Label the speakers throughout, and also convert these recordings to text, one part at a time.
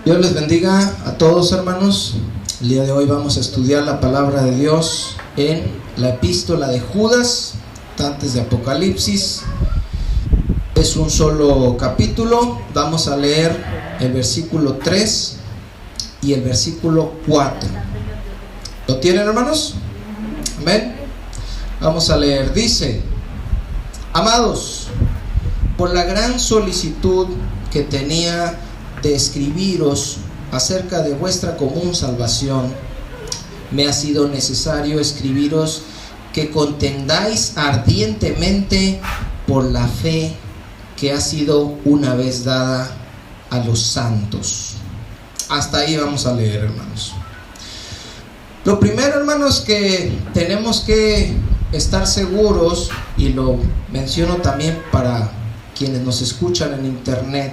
Speaker 1: Dios les bendiga a todos, hermanos. El día de hoy vamos a estudiar la palabra de Dios en la epístola de Judas, antes de Apocalipsis. Es un solo capítulo. Vamos a leer el versículo 3 y el versículo 4. ¿Lo tienen, hermanos? Amén. Vamos a leer. Dice: Amados, por la gran solicitud que tenía de escribiros acerca de vuestra común salvación, me ha sido necesario escribiros que contendáis ardientemente por la fe que ha sido una vez dada a los santos. Hasta ahí vamos a leer, hermanos. Lo primero, hermanos, que tenemos que estar seguros, y lo menciono también para quienes nos escuchan en internet,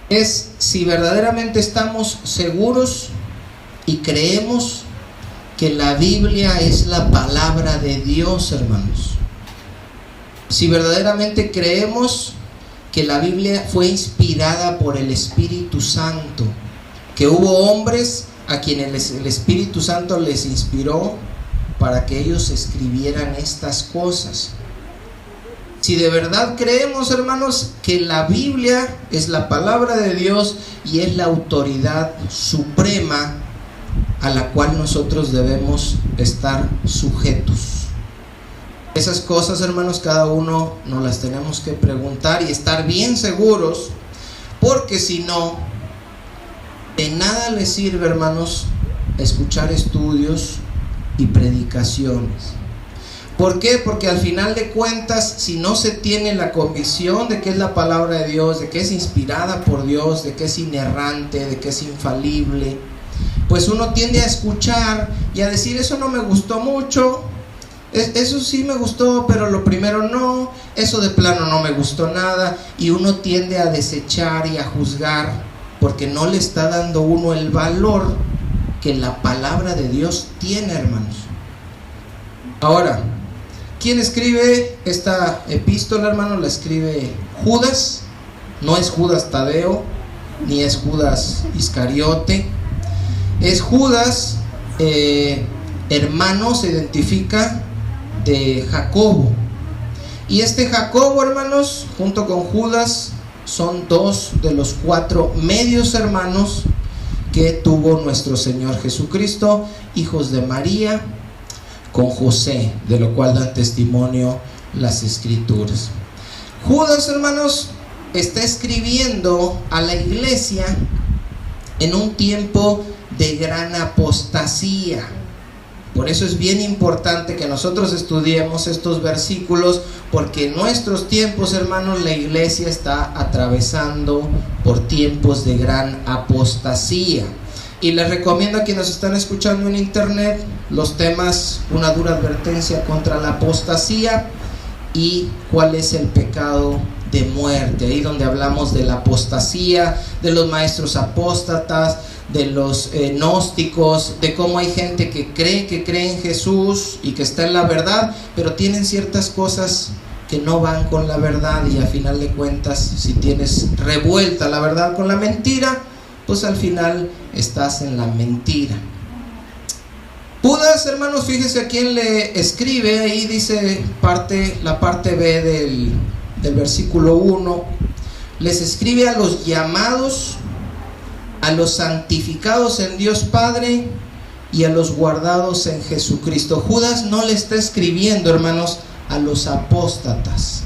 Speaker 1: es si verdaderamente estamos seguros y creemos que la Biblia es la palabra de Dios, hermanos. Si verdaderamente creemos que la Biblia fue inspirada por el Espíritu Santo, que hubo hombres a quienes el Espíritu Santo les inspiró para que ellos escribieran estas cosas. Si de verdad creemos, hermanos, que la Biblia es la palabra de Dios y es la autoridad suprema a la cual nosotros debemos estar sujetos. Esas cosas, hermanos, cada uno nos las tenemos que preguntar y estar bien seguros, porque si no, de nada les sirve, hermanos, escuchar estudios y predicaciones. ¿Por qué? Porque al final de cuentas, si no se tiene la convicción de que es la palabra de Dios, de que es inspirada por Dios, de que es inerrante, de que es infalible, pues uno tiende a escuchar y a decir: eso no me gustó mucho, eso sí me gustó, pero lo primero no, eso de plano no me gustó nada, y uno tiende a desechar y a juzgar porque no le está dando uno el valor que la palabra de Dios tiene, hermanos. Ahora, ¿quién escribe esta epístola, hermano? La escribe Judas. No es Judas Tadeo, ni es Judas Iscariote. Es Judas, hermano, se identifica de Jacobo. Y este Jacobo, hermanos, junto con Judas, son dos de los 4 medios hermanos que tuvo nuestro Señor Jesucristo, hijos de María con José, de lo cual dan testimonio las Escrituras. Judas, hermanos, está escribiendo a la iglesia en un tiempo de gran apostasía. Por eso es bien importante que nosotros estudiemos estos versículos, porque en nuestros tiempos, hermanos, la iglesia está atravesando por tiempos de gran apostasía. Y les recomiendo a quienes están escuchando en internet los temas: una dura advertencia contra la apostasía y cuál es el pecado de muerte. Ahí donde hablamos de la apostasía, de los maestros apóstatas, de los gnósticos, de cómo hay gente que cree en Jesús y que está en la verdad, pero tienen ciertas cosas que no van con la verdad, y a final de cuentas, si tienes revuelta la verdad con la mentira, pues al final estás en la mentira. Judas, hermanos, fíjese a quién le escribe. Ahí dice la parte B del versículo 1. Les escribe a los llamados, a los santificados en Dios Padre y a los guardados en Jesucristo. Judas no le está escribiendo, hermanos, a los apóstatas.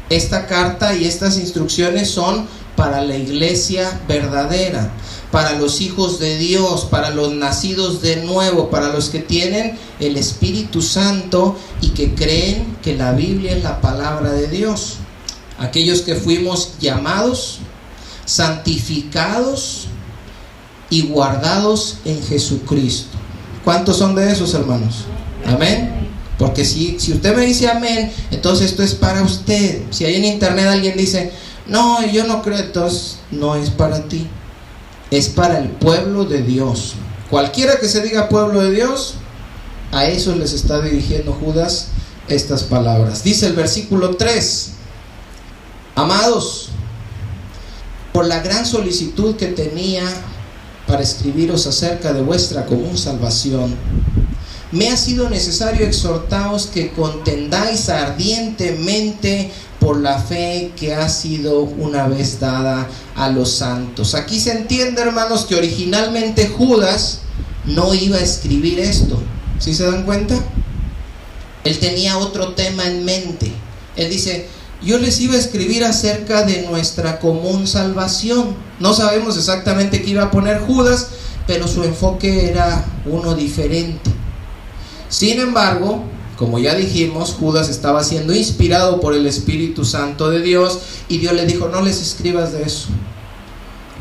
Speaker 1: Esta carta y estas instrucciones son para la iglesia verdadera, para los hijos de Dios, para los nacidos de nuevo, para los que tienen el Espíritu Santo y que creen que la Biblia es la palabra de Dios. Aquellos que fuimos llamados, santificados y guardados en Jesucristo. ¿Cuántos son de esos, hermanos? Amén. Porque si usted me dice amén, entonces esto es para usted. Si ahí en internet alguien dice: no, yo no creo, entonces no es para ti. Es para el pueblo de Dios. Cualquiera que se diga pueblo de Dios, a eso les está dirigiendo Judas estas palabras. Dice el versículo 3: Amados, por la gran solicitud que tenía para escribiros acerca de vuestra común salvación, me ha sido necesario exhortaos que contendáis ardientemente por la fe que ha sido una vez dada a los santos. Aquí se entiende, hermanos, que originalmente Judas no iba a escribir esto. ¿Sí se dan cuenta? Él tenía otro tema en mente. Él dice: yo les iba a escribir acerca de nuestra común salvación. No sabemos exactamente qué iba a poner Judas, pero su enfoque era uno diferente. Sin embargo, como ya dijimos, Judas estaba siendo inspirado por el Espíritu Santo de Dios, y Dios le dijo: no les escribas de eso,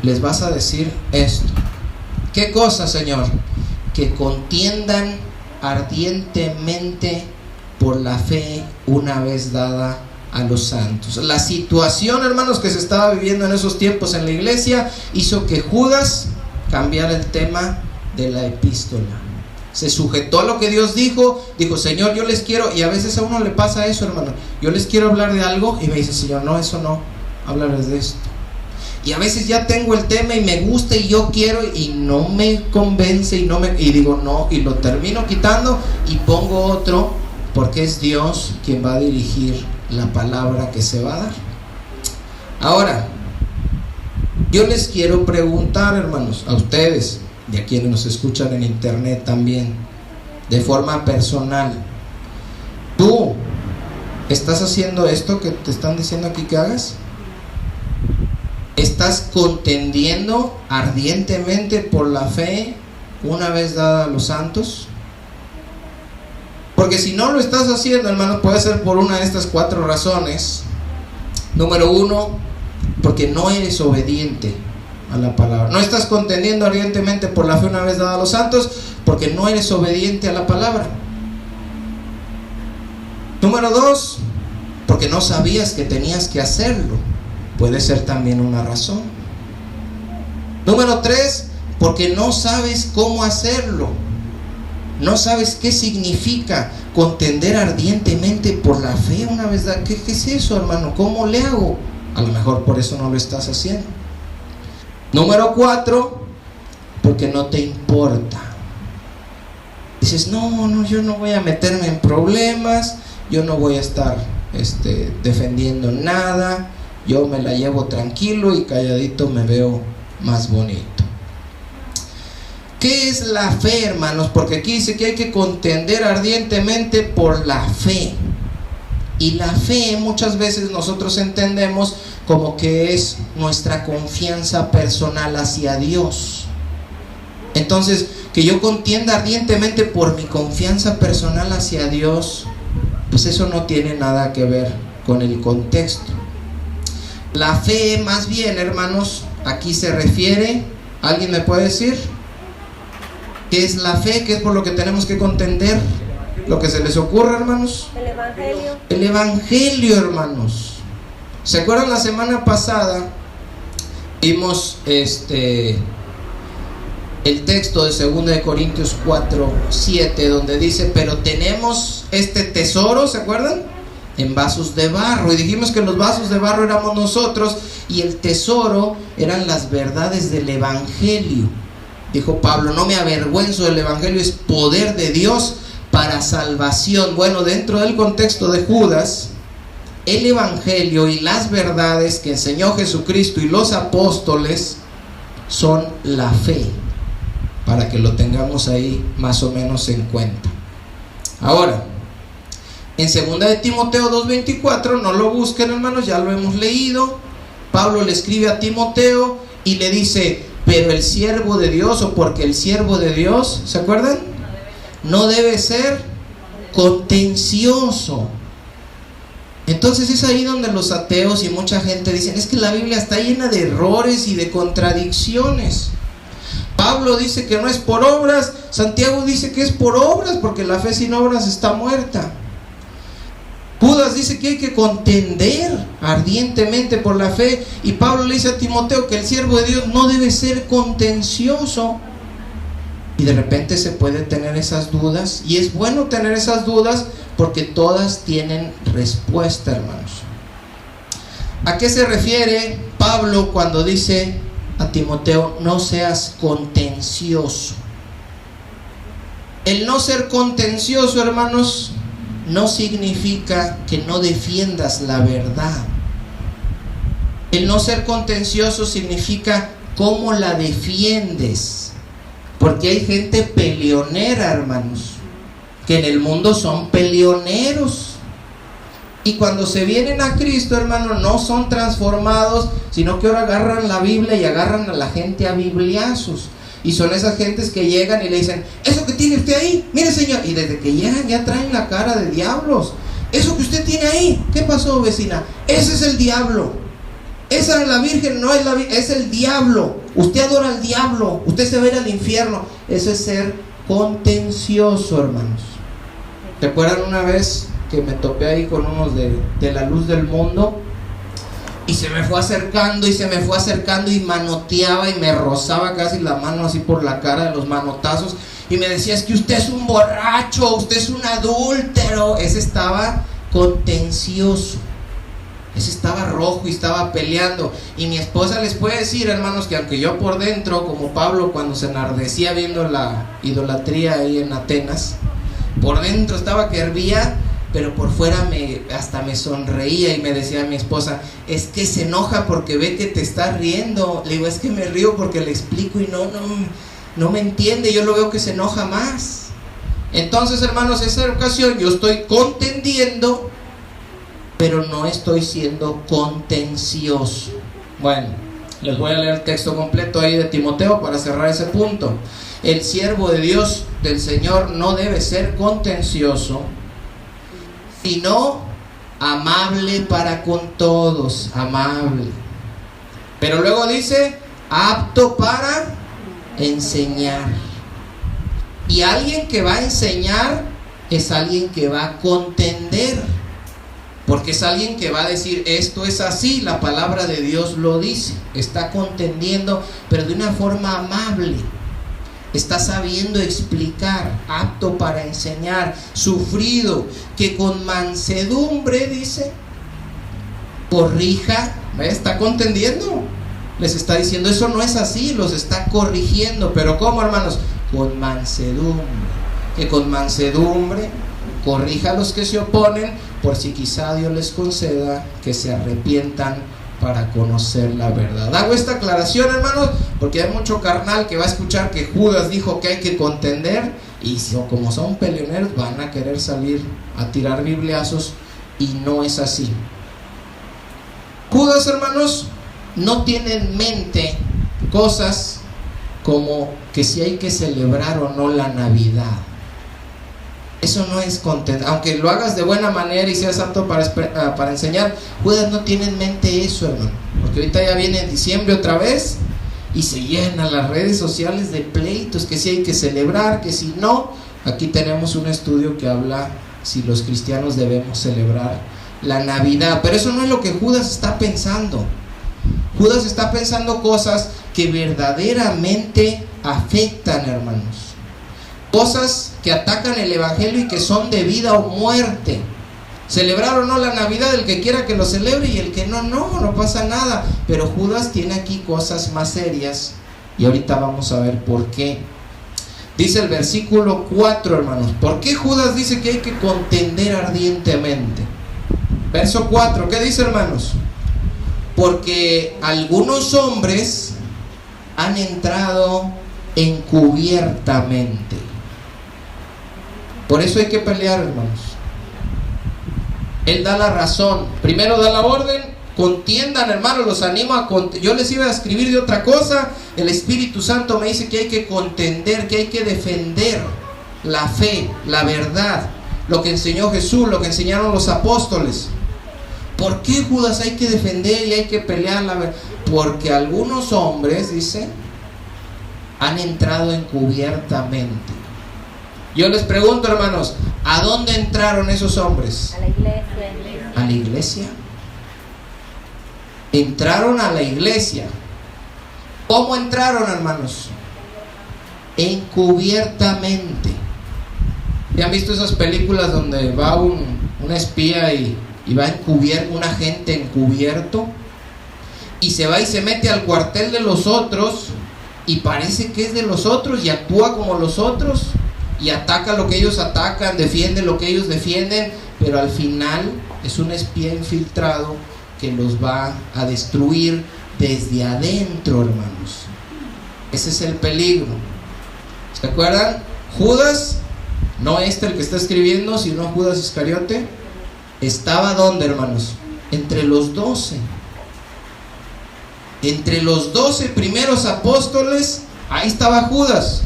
Speaker 1: les vas a decir esto. ¿Qué cosa, Señor? Que contiendan ardientemente por la fe una vez dada a los santos. La situación, hermanos, que se estaba viviendo en esos tiempos en la iglesia hizo que Judas cambiara el tema de la epístola. Se sujetó a lo que Dios dijo. Dijo: Señor, yo les quiero. Y a veces a uno le pasa eso, hermano. Yo les quiero hablar de algo y me dice: Señor, no, eso no, háblales de esto. Y a veces ya tengo el tema y me gusta y yo quiero, y no me convence, y digo no, y lo termino quitando y pongo otro, porque es Dios quien va a dirigir la palabra que se va a dar. Ahora, yo les quiero preguntar, hermanos, a ustedes y a quienes nos escuchan en internet también, de forma personal: ¿tú estás haciendo esto que te están diciendo aquí que hagas? ¿Estás contendiendo ardientemente por la fe una vez dada a los santos? Porque si no lo estás haciendo, hermano, puede ser por una de estas 4 razones. Número 1, porque no eres obediente a la palabra. No estás contendiendo ardientemente por la fe una vez dada a los santos porque no eres obediente a la palabra. Número 2, porque no sabías que tenías que hacerlo. Puede ser también una razón. Número 3, porque no sabes cómo hacerlo. No sabes qué significa contender ardientemente por la fe una vez dada. ¿Qué es eso, hermano? ¿Cómo le hago? A lo mejor por eso no lo estás haciendo. Número 4, porque no te importa. Dices: no, yo no voy a meterme en problemas, yo no voy a estar defendiendo nada, yo me la llevo tranquilo y calladito me veo más bonito. ¿Qué es la fe, hermanos? Porque aquí dice que hay que contender ardientemente por la fe. Y la fe muchas veces nosotros entendemos como que es nuestra confianza personal hacia Dios. Entonces, que yo contienda ardientemente por mi confianza personal hacia Dios, pues eso no tiene nada que ver con el contexto. La fe, más bien, hermanos, aquí se refiere, ¿alguien me puede decir qué es la fe? ¿Qué es por lo que tenemos que contender? Lo que se les ocurra, hermanos.
Speaker 2: El Evangelio.
Speaker 1: El Evangelio, hermanos. ¿Se acuerdan la semana pasada? Vimos el texto de 2 de Corintios 4:7, donde dice: pero tenemos este tesoro, ¿se acuerdan? En vasos de barro. Y dijimos que los vasos de barro éramos nosotros, y el tesoro eran las verdades del Evangelio. Dijo Pablo: no me avergüenzo del Evangelio, es poder de Dios para salvación. Bueno, dentro del contexto de Judas, el Evangelio y las verdades que enseñó Jesucristo y los apóstoles son la fe, para que lo tengamos ahí más o menos en cuenta. Ahora, en 2 de Timoteo 2:24, no lo busquen, hermanos, ya lo hemos leído. Pablo le escribe a Timoteo y le dice: pero el siervo de Dios, o porque el siervo de Dios, ¿se acuerdan? No debe ser contencioso. Entonces es ahí donde los ateos y mucha gente dicen: es que la Biblia está llena de errores y de contradicciones. Pablo dice que no es por obras, Santiago dice que es por obras, porque la fe sin obras está muerta. Judas dice que hay que contender ardientemente por la fe, y Pablo le dice a Timoteo que el siervo de Dios no debe ser contencioso. Y de repente se puede tener esas dudas, y es bueno tener esas dudas porque todas tienen respuesta, hermanos. ¿A qué se refiere Pablo Pablo cuando dice a Timoteo: no seas contencioso. El no ser contencioso, hermanos, no significa que no defiendas la verdad. El no ser contencioso significa cómo la defiendes. Porque hay gente peleonera, hermanos, que en el mundo son peleoneros. Y cuando se vienen a Cristo, hermanos, no son transformados, sino que ahora agarran la Biblia y agarran a la gente a bibliazos. Y son esas gentes que llegan y le dicen: eso que tiene usted ahí, mire señor, y desde que llegan ya traen la cara de diablos. Eso que usted tiene ahí, ¿qué pasó, vecina? Ese es el diablo. Esa es la Virgen, no es la Virgen, es el diablo. Usted adora al diablo, usted se va a ir al infierno. Eso es ser contencioso, hermanos. ¿Te acuerdan una vez que me topé ahí con unos de la luz del mundo? Y se me fue acercando y se me fue acercando y manoteaba y me rozaba casi la mano así por la cara de los manotazos. Y me decía: es que usted es un borracho, usted es un adúltero. Ese estaba contencioso. Ese estaba rojo y estaba peleando. Y mi esposa les puede decir, hermanos, que aunque yo por dentro, como Pablo cuando se enardecía viendo la idolatría ahí en Atenas, por dentro estaba que hervía, pero por fuera hasta me sonreía. Y me decía mi esposa: es que se enoja porque ve que te estás riendo. Le digo: es que me río porque le explico y no me entiende. Yo lo veo que se enoja más. Entonces, hermanos, esa ocasión yo estoy contendiendo, pero no estoy siendo contencioso. Bueno, les voy a leer el texto completo ahí de Timoteo para cerrar ese punto. El siervo de Dios, del Señor, no debe ser contencioso, sino amable para con todos, amable. Pero luego dice: apto para enseñar. Y alguien que va a enseñar es alguien que va a contender, porque es alguien que va a decir: esto es así, la palabra de Dios lo dice. Está contendiendo, pero de una forma amable. Está sabiendo explicar, apto para enseñar, sufrido, que con mansedumbre, dice, corrija. Está contendiendo, les está diciendo: eso no es así, los está corrigiendo. Pero ¿cómo, hermanos? Con mansedumbre. Que con mansedumbre corrija a los que se oponen, por si quizá Dios les conceda que se arrepientan para conocer la verdad. Hago esta aclaración, hermanos, porque hay mucho carnal que va a escuchar que Judas dijo que hay que contender, y como son peleoneros van a querer salir a tirar bibliazos, y no es así. Judas, hermanos, no tiene en mente cosas como que si hay que celebrar o no la Navidad. Eso no es contender. Aunque lo hagas de buena manera y seas apto para enseñar, Judas no tiene en mente eso, hermano. Porque ahorita ya viene diciembre otra vez y se llenan las redes sociales de pleitos, que si hay que celebrar, que si no. Aquí tenemos un estudio que habla si los cristianos debemos celebrar la Navidad. Pero eso no es lo que Judas está pensando. Judas está pensando cosas que verdaderamente afectan, hermanos. Cosas que atacan el evangelio y que son de vida o muerte. Celebrar o no la Navidad, el que quiera que lo celebre, y el que no pasa nada. Pero Judas tiene aquí cosas más serias, y ahorita vamos a ver por qué. Dice el versículo 4, hermanos. ¿Por qué Judas dice que hay que contender ardientemente? Verso 4, ¿qué dice, hermanos? Porque algunos hombres han entrado encubiertamente. Por eso hay que pelear, hermanos. Él da la razón. Primero da la orden: contiendan, hermanos, los animo a yo les iba a escribir de otra cosa. El Espíritu Santo me dice que hay que contender, que hay que defender la fe, la verdad, lo que enseñó Jesús, lo que enseñaron los apóstoles. ¿Por qué, Judas, hay que defender y hay que pelear la verdad? Porque algunos hombres, dice, han entrado encubiertamente. Yo les pregunto, hermanos, ¿a dónde entraron esos hombres?
Speaker 2: A la iglesia.
Speaker 1: ¿A la iglesia? Entraron a la iglesia. ¿Cómo entraron, hermanos? Encubiertamente. ¿Ya han visto esas películas donde va un espía y va encubierto, un agente encubierto? y se va y se mete al cuartel de los otros y parece que es de los otros y actúa como los otros y ataca lo que ellos atacan, defiende lo que ellos defienden, pero al final es un espía infiltrado que los va a destruir desde adentro, hermanos. Ese es el peligro. ¿Se acuerdan? Judas, no el que está escribiendo, sino Judas Iscariote, estaba ¿dónde, hermanos? Entre los 12. Entre los 12 primeros apóstoles, ahí estaba Judas.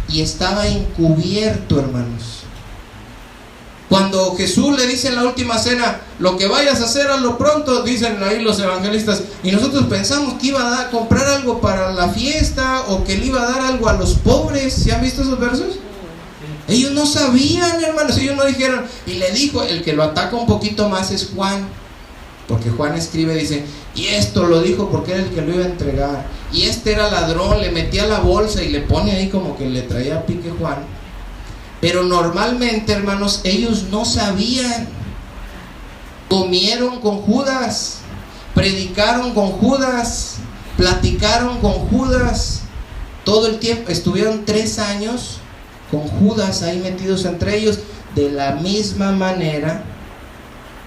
Speaker 1: Y estaba encubierto, hermanos. Cuando Jesús le dice en la última cena, lo que vayas a hacer, hazlo pronto, dicen ahí los evangelistas, y nosotros pensamos que iba a comprar algo para la fiesta, o que le iba a dar algo a los pobres. ¿Se han visto esos versos? Ellos no sabían, hermanos, ellos no dijeron. Y le dijo, el que lo ataca un poquito más es Juan, porque Juan escribe, dice, y esto lo dijo porque era el que lo iba a entregar, y este era ladrón, le metía la bolsa y le pone ahí como que le traía pique Juan. Pero normalmente, hermanos, ellos no sabían. Comieron con Judas, predicaron con Judas, platicaron con Judas, todo el tiempo. Estuvieron 3 años con Judas ahí metidos entre ellos. De la misma manera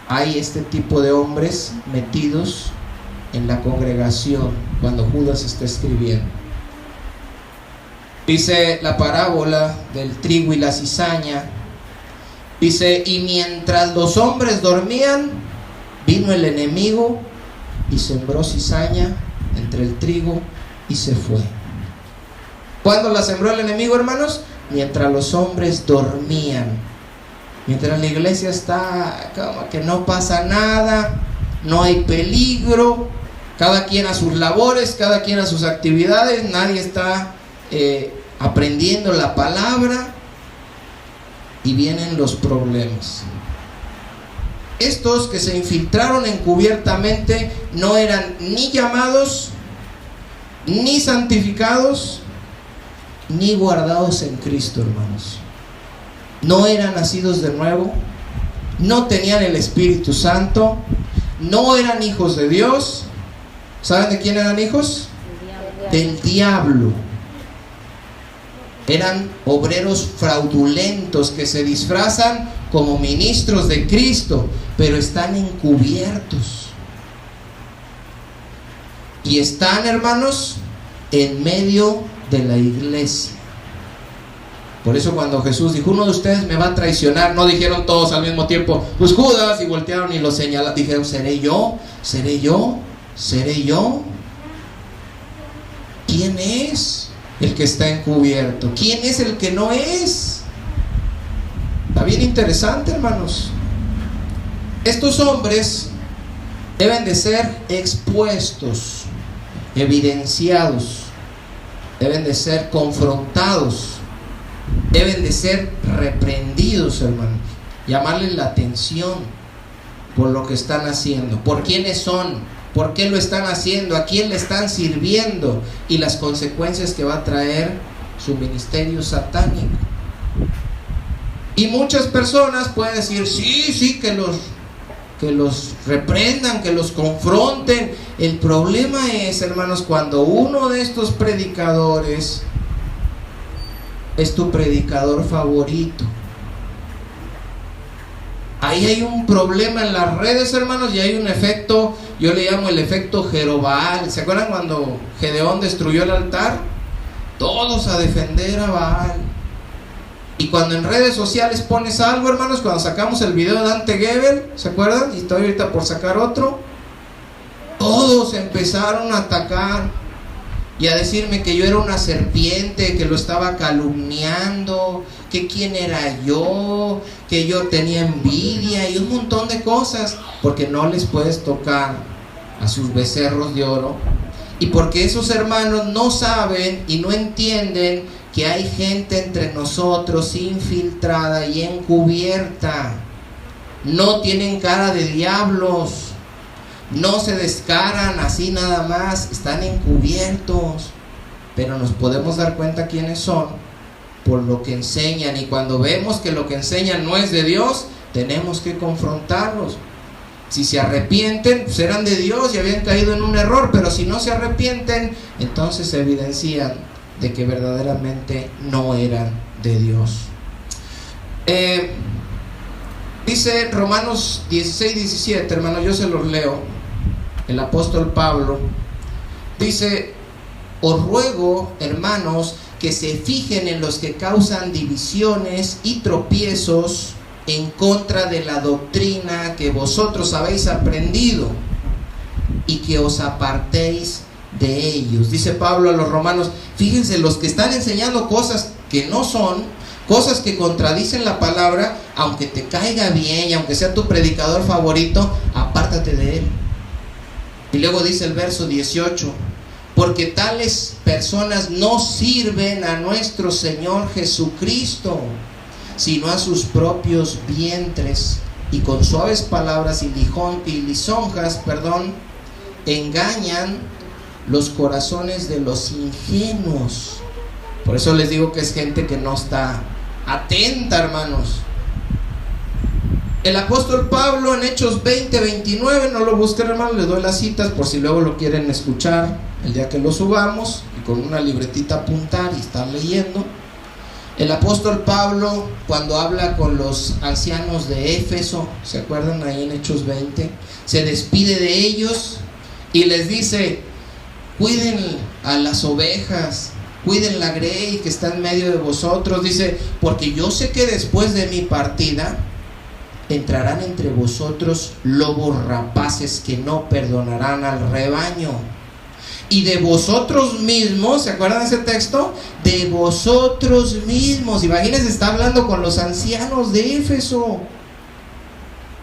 Speaker 1: hay este tipo de hombres metidos en la congregación cuando Judas está escribiendo. Dice la parábola del trigo y la cizaña. Dice, y mientras los hombres dormían, vino el enemigo y sembró cizaña entre el trigo y se fue. ¿Cuándo la sembró el enemigo, hermanos? Mientras los hombres dormían. Mientras la iglesia está como que no pasa nada, no hay peligro, cada quien a sus labores, cada quien a sus actividades, nadie está aprendiendo la palabra, y vienen los problemas. Estos que se infiltraron encubiertamente no eran ni llamados, ni santificados, ni guardados en Cristo, hermanos. No eran nacidos de nuevo, no tenían el Espíritu Santo, no eran hijos de Dios. ¿Saben de quién eran hijos? Del diablo. Eran obreros fraudulentos que se disfrazan como ministros de Cristo, pero están encubiertos. Y están, hermanos, en medio de la iglesia. Por eso cuando Jesús dijo, uno de ustedes me va a traicionar, no dijeron todos al mismo tiempo, pues Judas, y voltearon y lo señalaron. Dijeron, ¿seré yo? ¿Seré yo? ¿Seré yo? ¿Quién es el que está encubierto? ¿Quién es el que no es? Está bien interesante, hermanos. Estos hombres deben de ser expuestos, evidenciados, deben de ser confrontados, deben de ser reprendidos, hermanos, llamarles la atención por lo que están haciendo, por quiénes son, por qué lo están haciendo, a quién le están sirviendo y las consecuencias que va a traer su ministerio satánico. Y muchas personas pueden decir, sí, que los reprendan, que los confronten. El problema es, hermanos, cuando uno de estos predicadores es tu predicador favorito. Ahí hay un problema en las redes, hermanos, y hay un efecto, yo le llamo el efecto Jerobaal. ¿Se acuerdan cuando Gedeón destruyó el altar? Todos a defender a Baal. Y cuando en redes sociales pones algo, hermanos, cuando sacamos el video de Dante Gebel, ¿se acuerdan? Y estoy ahorita por sacar otro. Todos empezaron a atacar y a decirme que yo era una serpiente, que lo estaba calumniando, que quién era yo, que yo tenía envidia y un montón de cosas, porque no les puedes tocar a sus becerros de oro, y porque esos hermanos no saben y no entienden que hay gente entre nosotros infiltrada y encubierta. No tienen cara de diablos, no se descaran así nada más, están encubiertos, pero nos podemos dar cuenta quiénes son por lo que enseñan, y cuando vemos que lo que enseñan no es de Dios, tenemos que confrontarlos. Si se arrepienten, pues eran de Dios y habían caído en un error, pero si no se arrepienten, entonces se evidencian de que verdaderamente no eran de Dios. Dice Romanos 16-17, hermano, yo se los leo. El apóstol Pablo dice: os ruego, hermanos, que se fijen en los que causan divisiones y tropiezos en contra de la doctrina que vosotros habéis aprendido, y que os apartéis de ellos. Dice Pablo a los romanos: fíjense, los que están enseñando cosas que no son, cosas que contradicen la palabra, aunque te caiga bien y aunque sea tu predicador favorito, apártate de él. Y luego dice el verso 18: porque tales personas no sirven a nuestro Señor Jesucristo, sino a sus propios vientres, y con suaves palabras y lisonjas, engañan los corazones de los ingenuos. Por eso les digo que es gente que no está atenta, hermanos. El apóstol Pablo en Hechos 20-29, no lo busquen, hermanos, les doy las citas por si luego lo quieren escuchar el día que lo subamos, y con una libretita apuntar y estar leyendo. El apóstol Pablo, cuando habla con los ancianos de Éfeso, ¿se acuerdan ahí en Hechos 20? Se despide de ellos y les dice: cuiden a las ovejas, cuiden la grey que está en medio de vosotros. Dice: porque yo sé que después de mi partida entrarán entre vosotros lobos rapaces que no perdonarán al rebaño. Y de vosotros mismos, ¿se acuerdan de ese texto? De vosotros mismos. Imagínense, está hablando con los ancianos de Éfeso.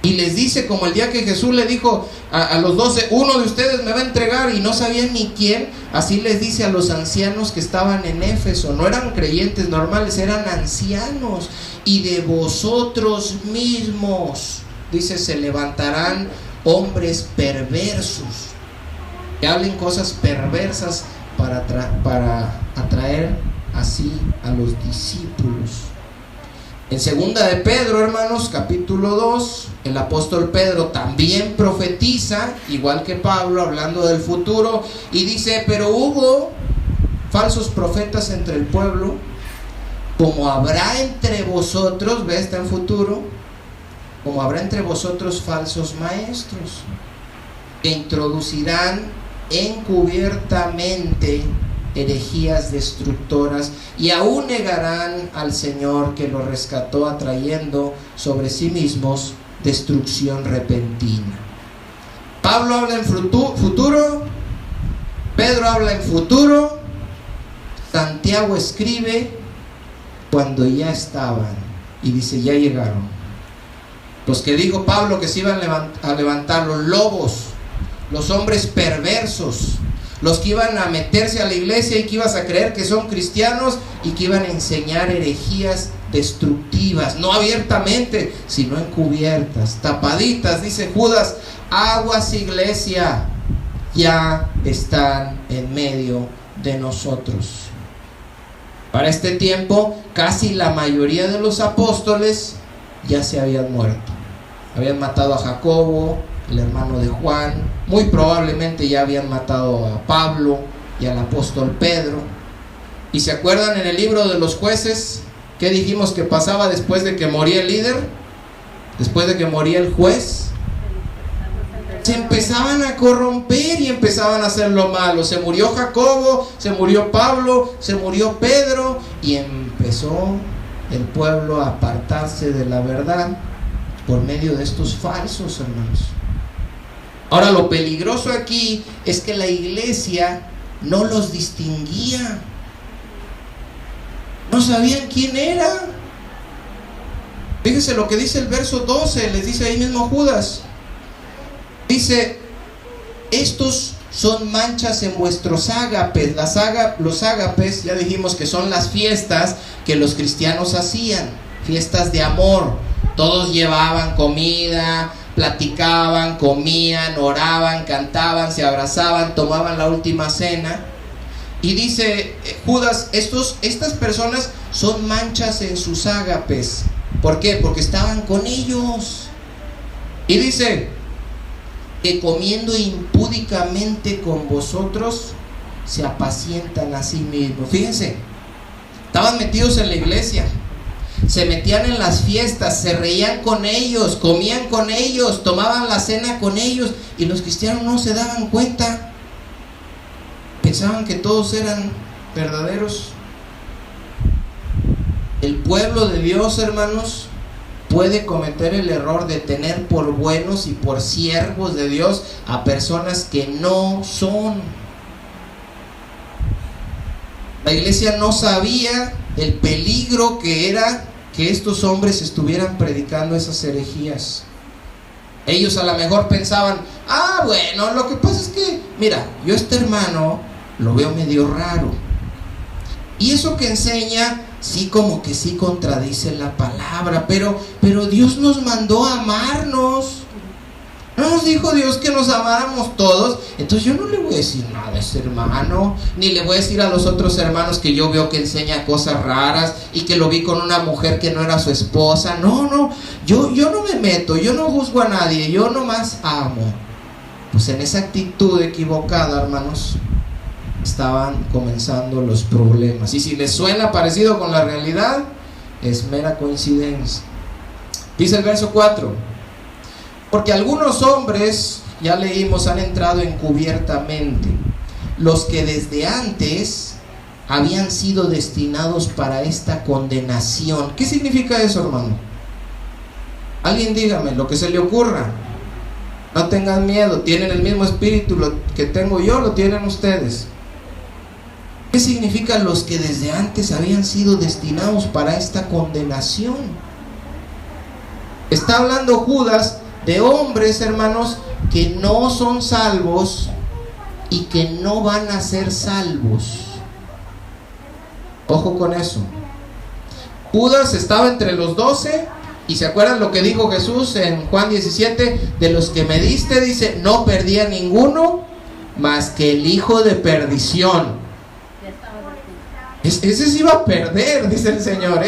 Speaker 1: Y les dice, como el día que Jesús le dijo a los 12: uno de ustedes me va a entregar, y no sabían ni quién. Así les dice a los ancianos que estaban en Éfeso. No eran creyentes normales, eran ancianos. Y de vosotros mismos, dice, se levantarán hombres perversos, que hablen cosas perversas para atraer así a los discípulos. En segunda de Pedro, hermanos, capítulo 2, el apóstol Pedro también profetiza, igual que Pablo, hablando del futuro, y dice: pero hubo falsos profetas entre el pueblo, como habrá entre vosotros, ve, está en futuro, como habrá entre vosotros falsos maestros, que introducirán encubiertamente herejías destructoras, y aún negarán al Señor que los rescató, atrayendo sobre sí mismos destrucción repentina. Pablo habla en futuro, Pedro habla en futuro, Santiago escribe cuando ya estaban, y dice: ya llegaron. Los que dijo Pablo que se iban a levantar, los lobos, los hombres perversos, los que iban a meterse a la iglesia y que ibas a creer que son cristianos y que iban a enseñar herejías destructivas, no abiertamente, sino encubiertas, tapaditas. Dice Judas: aguas, iglesia, ya están en medio de nosotros. Para este tiempo, casi la mayoría de los apóstoles ya se habían muerto. Habían matado a Jacobo, el hermano de Juan. Muy probablemente ya habían matado a Pablo y al apóstol Pedro. ¿Y se acuerdan en el libro de los jueces qué dijimos que pasaba después de que moría el líder? Después de que moría el juez, se empezaban a corromper y empezaban a hacer lo malo. Se murió Jacobo, se murió Pablo, se murió Pedro, y empezó el pueblo a apartarse de la verdad por medio de estos falsos, hermanos. Ahora, lo peligroso aquí es que la iglesia no los distinguía. No sabían quién era. Fíjense lo que dice el verso 12, les dice ahí mismo Judas. Dice: estos son manchas en vuestros ágapes. Los ágapes, ya dijimos que son las fiestas que los cristianos hacían, fiestas de amor. Todos llevaban comida, platicaban, comían, oraban, cantaban, se abrazaban, tomaban la última cena. Y dice Judas: estas personas son manchas en sus ágapes. ¿Por qué? Porque estaban con ellos. Y dice: que comiendo impúdicamente con vosotros se apacientan a sí mismos. Fíjense, estaban metidos en la iglesia, se metían en las fiestas, se reían con ellos, comían con ellos, tomaban la cena con ellos, y los cristianos no se daban cuenta, pensaban que todos eran verdaderos. El pueblo de Dios, hermanos, puede cometer el error de tener por buenos y por siervos de Dios a personas que no son. La iglesia no sabía el peligro que era que estos hombres estuvieran predicando esas herejías. Ellos a lo mejor pensaban, bueno, lo que pasa es que, mira, yo este hermano lo veo medio raro, y eso que enseña, sí, como que sí contradice la palabra, pero Dios nos mandó a amarnos. ¿No nos dijo Dios que nos amáramos todos? Entonces yo no le voy a decir nada a ese hermano, ni le voy a decir a los otros hermanos que yo veo que enseña cosas raras y que lo vi con una mujer que no era su esposa. No, yo no me meto, yo no juzgo a nadie, yo nomás amo. Pues en esa actitud equivocada, hermanos, estaban comenzando los problemas. Y si les suena parecido con la realidad, es mera coincidencia. Dice el verso 4: porque algunos hombres, ya leímos, han entrado encubiertamente, los que desde antes habían sido destinados para esta condenación. ¿Qué significa eso, hermano? Alguien dígame, lo que se le ocurra. No tengan miedo, tienen el mismo espíritu que tengo yo, lo tienen ustedes. ¿Qué significa los que desde antes habían sido destinados para esta condenación? Está hablando Judas de hombres, hermanos, que no son salvos y que no van a ser salvos. Ojo con eso. Judas estaba entre los 12, y se acuerdan lo que dijo Jesús en Juan 17: de los que me diste, dice, no perdí a ninguno más que el hijo de perdición. Ese sí iba a perder, dice el Señor.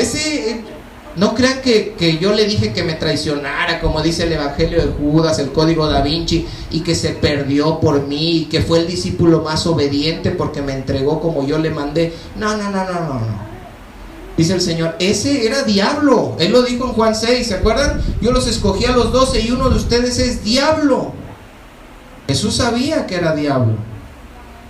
Speaker 1: No crean que yo le dije que me traicionara, como dice el Evangelio de Judas, el Código Da Vinci, y que se perdió por mí, y que fue el discípulo más obediente porque me entregó como yo le mandé. No. Dice el Señor, ese era diablo. Él lo dijo en Juan 6, ¿se acuerdan? Yo los escogí a los 12 y uno de ustedes es diablo. Jesús sabía que era diablo,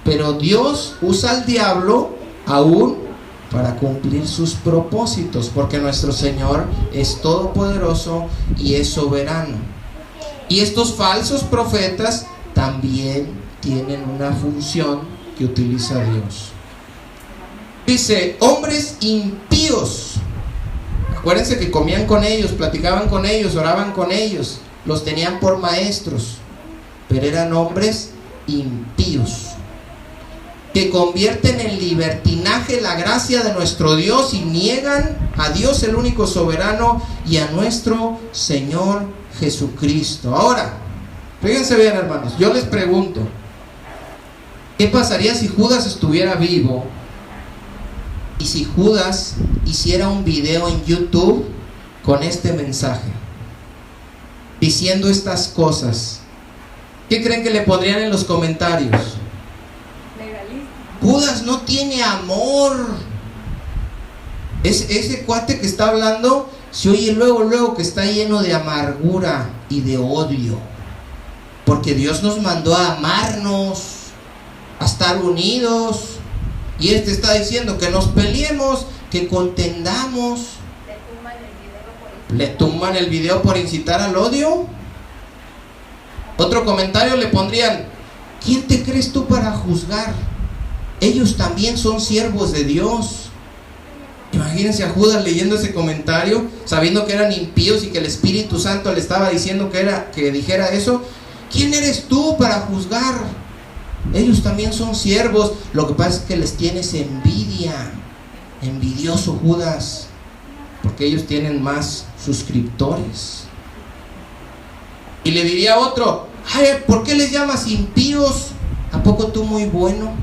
Speaker 1: pero Dios usa al diablo aún para cumplir sus propósitos, porque nuestro Señor es todopoderoso y es soberano. Y estos falsos profetas también tienen una función que utiliza Dios. Dice, hombres impíos. Acuérdense que comían con ellos, platicaban con ellos, oraban con ellos, los tenían por maestros, pero eran hombres impíos, que convierten en libertinaje la gracia de nuestro Dios y niegan a Dios el único soberano y a nuestro Señor Jesucristo. Ahora, fíjense bien, hermanos, yo les pregunto, ¿qué pasaría si Judas estuviera vivo y si Judas hiciera un video en YouTube con este mensaje, diciendo estas cosas? ¿Qué creen que le pondrían en los comentarios? Judas no tiene amor. Ese cuate que está hablando se oye luego que está lleno de amargura y de odio, porque Dios nos mandó a amarnos, a estar unidos, y Él te está diciendo que nos peleemos, que contendamos. ¿Le tumban el video por incitar al odio? Otro comentario le pondrían, ¿quién te crees tú para juzgar? Ellos también son siervos de Dios. Imagínense a Judas leyendo ese comentario, sabiendo que eran impíos y que el Espíritu Santo le estaba diciendo que dijera eso. ¿Quién eres tú para juzgar? Ellos también son siervos. Lo que pasa es que les tienes envidia. Envidioso Judas, porque ellos tienen más suscriptores. Y le diría a otro, ay, ¿por qué les llamas impíos? ¿A poco tú muy bueno?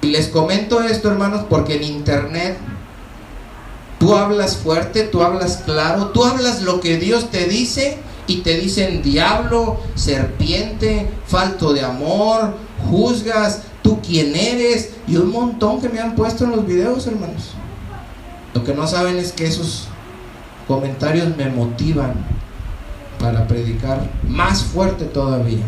Speaker 1: Y les comento esto, hermanos, porque en internet tú hablas fuerte, tú hablas claro, tú hablas lo que Dios te dice y te dicen diablo, serpiente, falto de amor, juzgas, tú quién eres, y un montón que me han puesto en los videos, hermanos. Lo que no saben es que esos comentarios me motivan para predicar más fuerte todavía.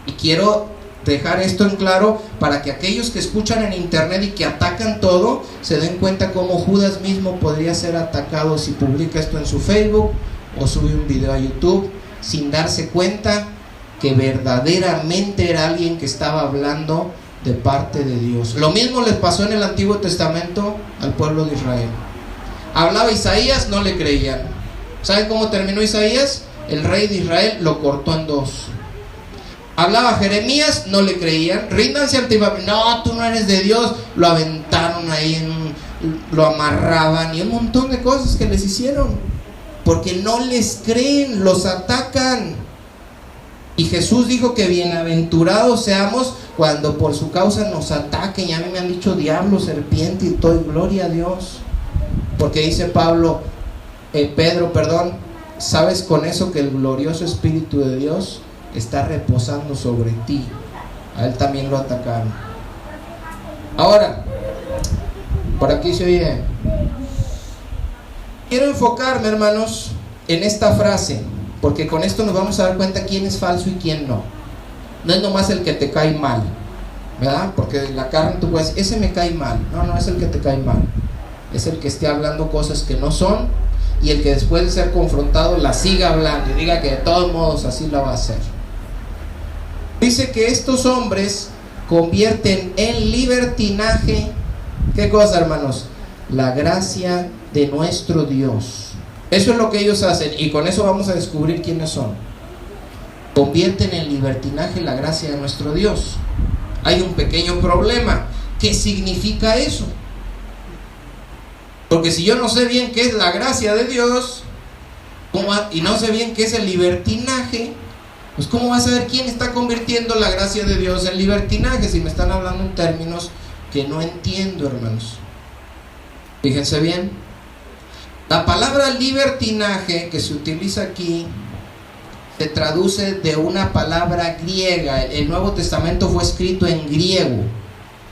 Speaker 1: Y quiero dejar esto en claro para que aquellos que escuchan en internet y que atacan todo se den cuenta cómo Judas mismo podría ser atacado si publica esto en su Facebook o sube un video a YouTube sin darse cuenta que verdaderamente era alguien que estaba hablando de parte de Dios. Lo mismo les pasó en el Antiguo Testamento al pueblo de Israel. Hablaba Isaías, no le creían. ¿Saben cómo terminó Isaías? El rey de Israel lo cortó en dos. Hablaba Jeremías, no le creían. Ríndanse ante Babilonia. No, tú no eres de Dios. Lo aventaron ahí, lo amarraban y un montón de cosas que les hicieron, porque no les creen, los atacan. Y Jesús dijo que bienaventurados seamos cuando por su causa nos ataquen. Y a mí me han dicho diablo, serpiente y todo, y gloria a Dios, porque dice Pedro, sabes con eso que el glorioso Espíritu de Dios está reposando sobre ti. A él también lo atacaron. Ahora, por aquí se oye. Quiero enfocarme, hermanos, en esta frase, porque con esto nos vamos a dar cuenta quién es falso y quién no. No es nomás el que te cae mal, ¿verdad? Porque la carne tú puedes decir, ese me cae mal. No es el que te cae mal. Es el que esté hablando cosas que no son, y el que después de ser confrontado la siga hablando y diga que de todos modos así la va a hacer. Dice que estos hombres convierten en libertinaje, ¿qué cosa, hermanos? La gracia de nuestro Dios. Eso es lo que ellos hacen, y con eso vamos a descubrir quiénes son. Convierten en libertinaje la gracia de nuestro Dios. Hay un pequeño problema. ¿Qué significa eso? Porque si yo no sé bien qué es la gracia de Dios, y no sé bien qué es el libertinaje, pues ¿cómo vas a saber quién está convirtiendo la gracia de Dios en libertinaje si me están hablando en términos que no entiendo, hermanos? Fíjense bien. La palabra libertinaje que se utiliza aquí se traduce de una palabra griega. El Nuevo Testamento fue escrito en griego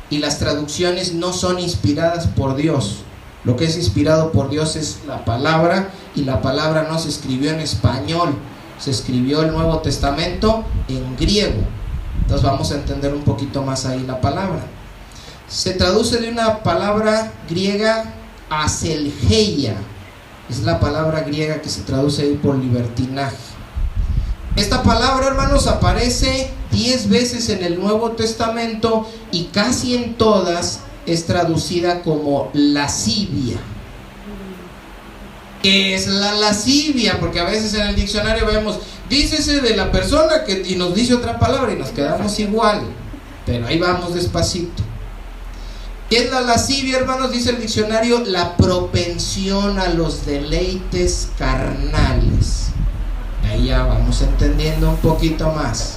Speaker 1: y las traducciones no son inspiradas por Dios. Lo que es inspirado por Dios es la palabra, y la palabra no se escribió en español, se escribió el Nuevo Testamento en griego. Entonces vamos a entender un poquito más ahí la palabra. Se traduce de una palabra griega, aselgeia. Es la palabra griega que se traduce ahí por libertinaje. Esta palabra, hermanos, aparece 10 veces en el Nuevo Testamento y casi en todas es traducida como lascivia. ¿Qué es la lascivia? Porque a veces en el diccionario vemos, dícese de la persona que, y nos dice otra palabra y nos quedamos igual, pero ahí vamos despacito. ¿Qué es la lascivia, hermanos? Dice el diccionario, la propensión a los deleites carnales. Ahí ya vamos entendiendo un poquito más.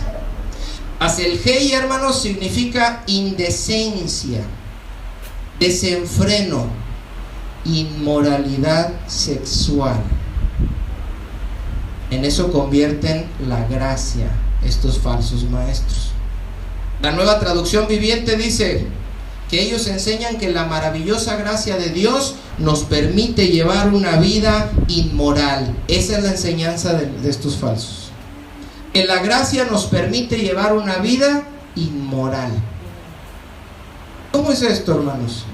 Speaker 1: Aselgeia, hermanos, significa indecencia, desenfreno, inmoralidad sexual. En eso convierten la gracia estos falsos maestros. La Nueva Traducción Viviente dice que ellos enseñan que la maravillosa gracia de Dios nos permite llevar una vida inmoral. Esa es la enseñanza de estos falsos. Que la gracia nos permite llevar una vida inmoral. ¿Cómo es esto, hermanos?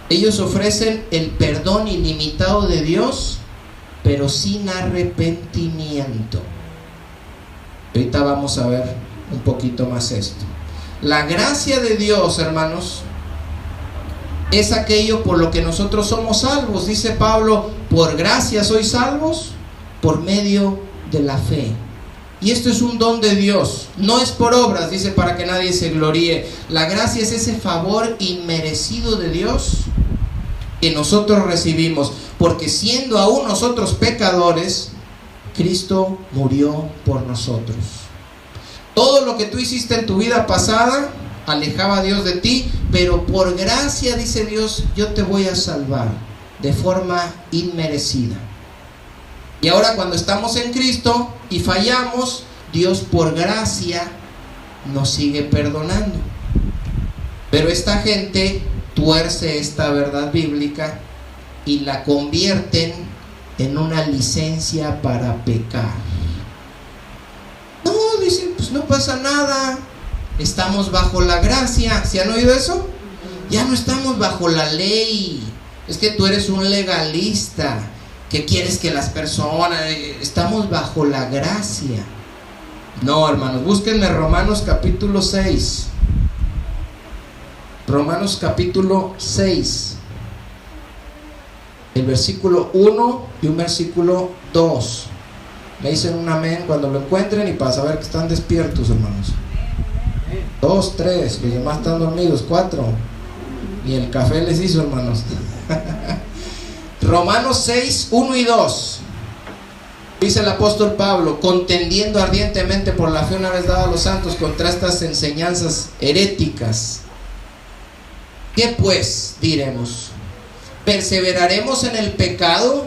Speaker 1: Ellos ofrecen el perdón ilimitado de Dios, pero sin arrepentimiento. Ahorita vamos a ver un poquito más esto. La gracia de Dios, hermanos, es aquello por lo que nosotros somos salvos. Dice Pablo, por gracia sois salvos por medio de la fe. Y esto es un don de Dios, no es por obras, dice, para que nadie se gloríe. La gracia es ese favor inmerecido de Dios que nosotros recibimos, porque siendo aún nosotros pecadores, Cristo murió por nosotros. Todo lo que tú hiciste en tu vida pasada alejaba a Dios de ti, pero por gracia, dice Dios, yo te voy a salvar de forma inmerecida. Y ahora cuando estamos en Cristo y fallamos, Dios por gracia nos sigue perdonando. Pero esta gente tuerce esta verdad bíblica y la convierten en una licencia para pecar. No, dicen, pues no pasa nada, estamos bajo la gracia. ¿Se han oído eso? Ya no estamos bajo la ley. Es que tú eres un legalista, que quieres que las personas... Estamos bajo la gracia. No, hermanos, búsquenme Romanos capítulo 6. Romanos capítulo 6. El versículo 1 y un versículo 2. Me dicen un amén cuando lo encuentren y para saber que están despiertos, hermanos. 2, 3, los demás están dormidos. 4, ni el café les hizo, hermanos. Romanos 6, 1 y 2. Dice el apóstol Pablo: contendiendo ardientemente por la fe una vez dada a los santos contra estas enseñanzas heréticas. ¿Qué pues diremos? ¿Perseveraremos en el pecado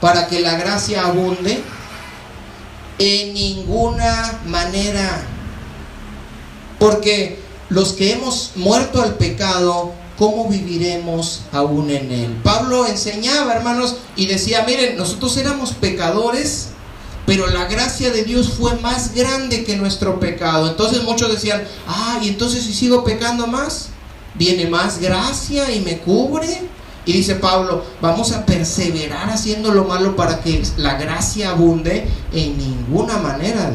Speaker 1: para que la gracia abunde? En ninguna manera. Porque los que hemos muerto al pecado, ¿cómo viviremos aún en él? Pablo enseñaba, hermanos, y decía: miren, nosotros éramos pecadores, pero la gracia de Dios fue más grande que nuestro pecado. Entonces muchos decían: y entonces si sigo pecando más, viene más gracia y me cubre. Y dice Pablo: vamos a perseverar haciendo lo malo para que la gracia abunde. En ninguna manera.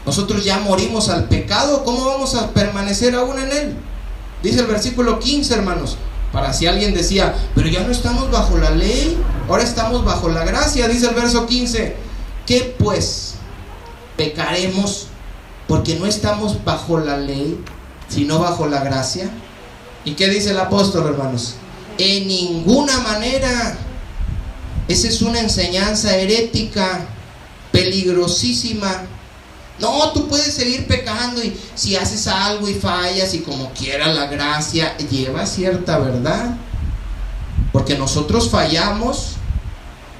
Speaker 1: Nosotros ya morimos al pecado, ¿cómo vamos a permanecer aún en él? Dice el versículo 15, hermanos, para si alguien decía: pero ya no estamos bajo la ley, ahora estamos bajo la gracia. Dice el verso 15: ¿qué pues? ¿Pecaremos porque no estamos bajo la ley, sino bajo la gracia? ¿Y qué dice el apóstol, hermanos? En ninguna manera. Esa es una enseñanza herética, peligrosísima. No, tú puedes seguir pecando, y si haces algo y fallas, y como quiera la gracia lleva cierta verdad, porque nosotros fallamos,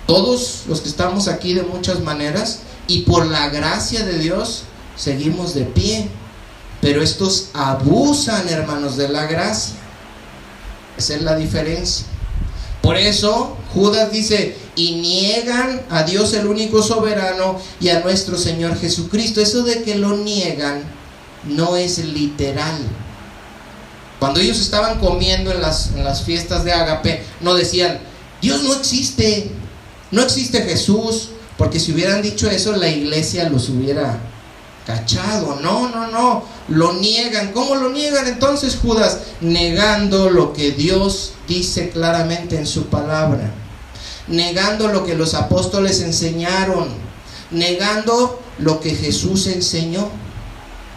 Speaker 1: todos los que estamos aquí, de muchas maneras, y por la gracia de Dios seguimos de pie. Pero estos abusan, hermanos, de la gracia. Esa es la diferencia. Por eso Judas dice: y niegan a Dios el único soberano y a nuestro Señor Jesucristo. Eso de que lo niegan no es literal. Cuando ellos estaban comiendo en las fiestas de Ágape, no decían: Dios no existe, no existe Jesús, porque si hubieran dicho eso, la iglesia los hubiera cachado. No, lo niegan. ¿Cómo lo niegan entonces, Judas? Negando lo que Dios dice claramente en su palabra, negando lo que los apóstoles enseñaron, negando lo que Jesús enseñó.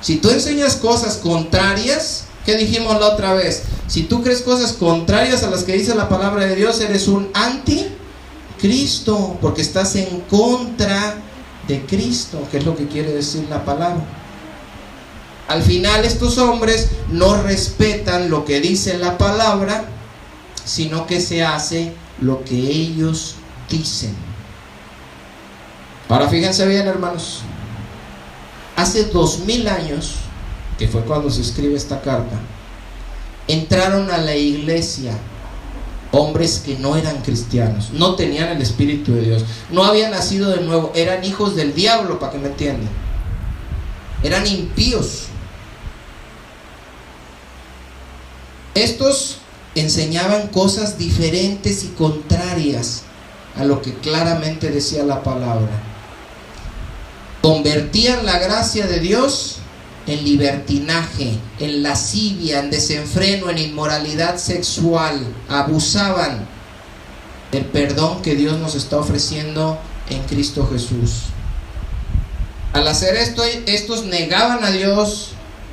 Speaker 1: Si tú enseñas cosas contrarias, ¿qué dijimos la otra vez? Si tú crees cosas contrarias a las que dice la palabra de Dios, eres un anticristo, porque estás en contra de Cristo, que es lo que quiere decir la palabra. Al final, estos hombres no respetan lo que dice la palabra, sino que se hace lo que ellos dicen. Ahora fíjense bien, hermanos, hace 2000 años, que fue cuando se escribe esta carta, entraron a la iglesia hombres que no eran cristianos, no tenían el Espíritu de Dios, no habían nacido de nuevo, eran hijos del diablo, para que me entiendan, eran impíos. Estos enseñaban cosas diferentes y contrarias a lo que claramente decía la palabra. Convertían la gracia de Dios en libertinaje, en lascivia, en desenfreno, en inmoralidad sexual. Abusaban del perdón que Dios nos está ofreciendo en Cristo Jesús. Al hacer esto, estos negaban a Dios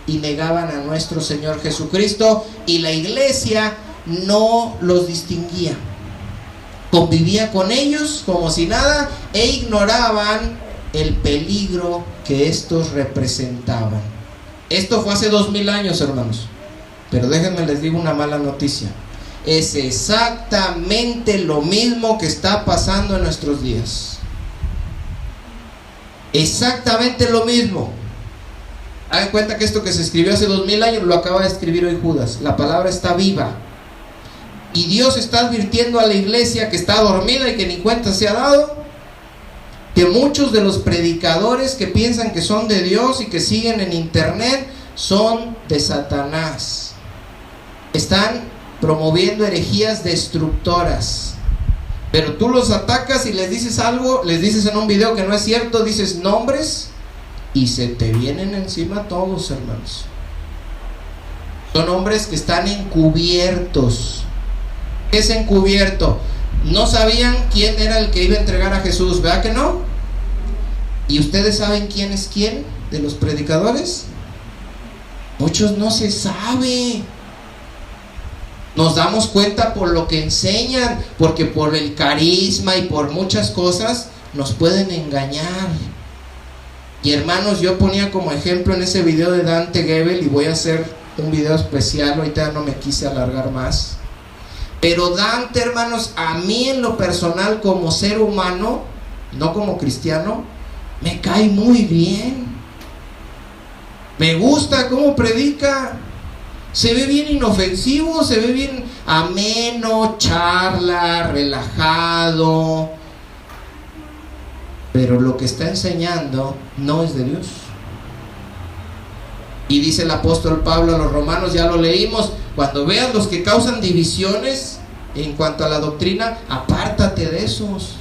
Speaker 1: y negaban a nuestro Señor Jesucristo, y la iglesia no los distinguía, convivía con ellos como si nada, e ignoraban el peligro que estos representaban. Esto fue hace 2000 años, hermanos, pero déjenme les digo una mala noticia: es exactamente lo mismo que está pasando en nuestros días. Exactamente lo mismo. Hagan cuenta que esto que se escribió hace 2000 años lo acaba de escribir hoy Judas. La palabra está viva. Y Dios está advirtiendo a la iglesia que está dormida y que ni cuenta se ha dado, que muchos de los predicadores que piensan que son de Dios y que siguen en internet son de Satanás. Están promoviendo herejías destructoras. Pero tú los atacas y les dices algo, les dices en un video que no es cierto, dices nombres y se te vienen encima todos, hermanos. Son hombres que están encubiertos. ¿Qué es encubierto? No sabían quién era el que iba a entregar a Jesús, ¿verdad que no? ¿Y ustedes saben quién es quién de los predicadores? Muchos no se sabe. Nos damos cuenta por lo que enseñan, porque por el carisma y por muchas cosas nos pueden engañar. Y hermanos, yo ponía como ejemplo en ese video de Dante Gebel, y voy a hacer un video especial, ahorita no me quise alargar más. Pero Dante, hermanos, a mí en lo personal como ser humano, no como cristiano, me cae muy bien. Me gusta cómo predica. Se ve bien inofensivo, se ve bien ameno, charla, relajado. Pero lo que está enseñando no es de Dios. Y dice el apóstol Pablo a los romanos, ya lo leímos: cuando veas los que causan divisiones en cuanto a la doctrina, apártate de esos.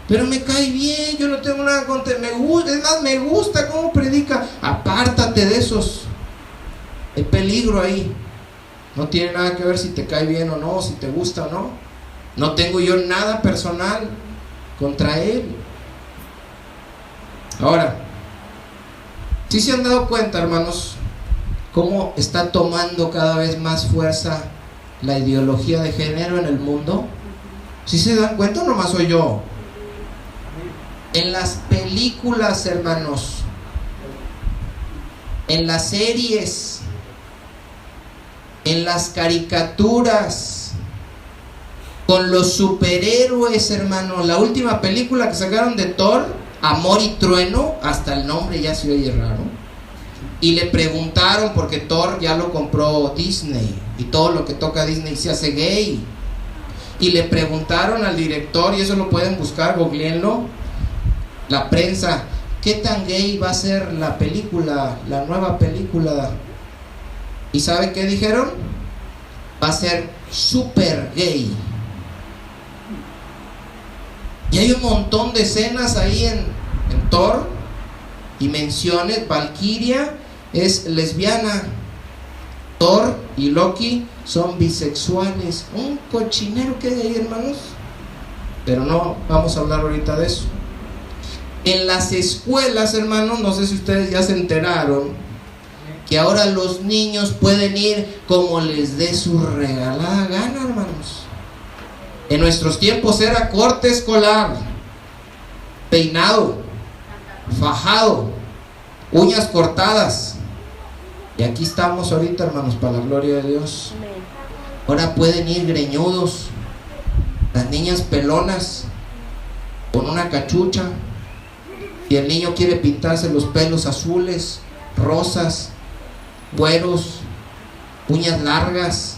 Speaker 1: Pero me cae bien, yo no tengo nada contra, me gusta, es más, me gusta cómo predica. Apártate de esos. Hay peligro ahí. No tiene nada que ver si te cae bien o no, si te gusta o no. No tengo yo nada personal contra él. Ahora, ¿sí se han dado cuenta, hermanos, cómo está tomando cada vez más fuerza la ideología de género en el mundo? ¿Sí se dan cuenta o nomás soy yo? En las películas, hermanos, en las series, en las caricaturas, con los superhéroes, hermanos. La última película que sacaron de Thor, Amor y Trueno, hasta el nombre ya se oye raro. Y le preguntaron, porque Thor ya lo compró Disney, y todo lo que toca Disney se hace gay. Y le preguntaron al director, y eso lo pueden buscar, googleenlo, la prensa, ¿qué tan gay va a ser la película, la nueva película? ¿Y sabe qué dijeron? Va a ser súper gay. Y hay un montón de escenas ahí en Thor, y menciones. Valkyria es lesbiana, Thor y Loki son bisexuales. Un cochinero que hay ahí, hermanos. Pero no vamos a hablar ahorita de eso. En las escuelas, hermanos, no sé si ustedes ya se enteraron que ahora los niños pueden ir como les dé su regalada gana, hermanos. En nuestros tiempos era corte escolar, peinado, fajado, uñas cortadas. Y aquí estamos ahorita, hermanos, para la gloria de Dios. Ahora pueden ir greñudos, las niñas pelonas, con una cachucha. Y el niño quiere pintarse los pelos azules, rosas, güeros, uñas largas,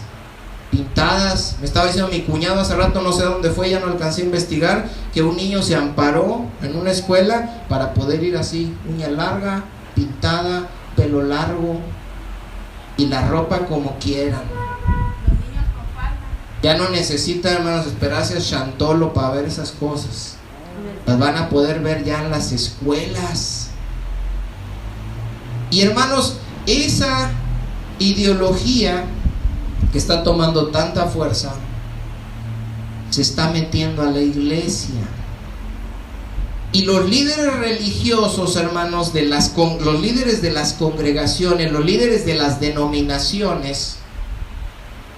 Speaker 1: pintadas. Me estaba diciendo mi cuñado hace rato, no sé dónde fue, ya no alcancé a investigar, que un niño se amparó en una escuela para poder ir así, uña larga, pintada, pelo largo, y la ropa como quieran.
Speaker 2: Los niños con falda.
Speaker 1: Ya no necesitan, hermanos, esperarse a Chantolo para ver esas cosas. Las van a poder ver ya en las escuelas. Y hermanos, esa ideología que está tomando tanta fuerza se está metiendo a la iglesia. Y los líderes religiosos, hermanos, los líderes de las congregaciones, los líderes de las denominaciones,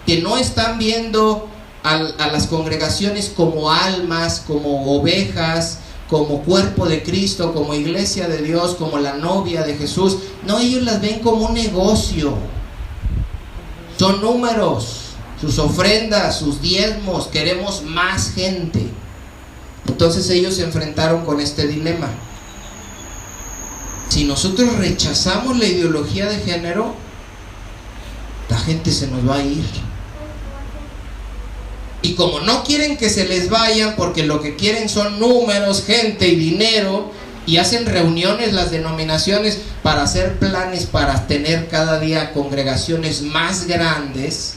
Speaker 1: que no están viendo a las congregaciones como almas, como ovejas, como cuerpo de Cristo, como iglesia de Dios, como la novia de Jesús. No, ellos las ven como un negocio. Son números, sus ofrendas, sus diezmos. Queremos más gente. Entonces ellos se enfrentaron con este dilema. Si nosotros rechazamos la ideología de género, la gente se nos va a ir. Y como no quieren que se les vayan, porque lo que quieren son números, gente y dinero, y hacen reuniones las denominaciones para hacer planes para tener cada día congregaciones más grandes,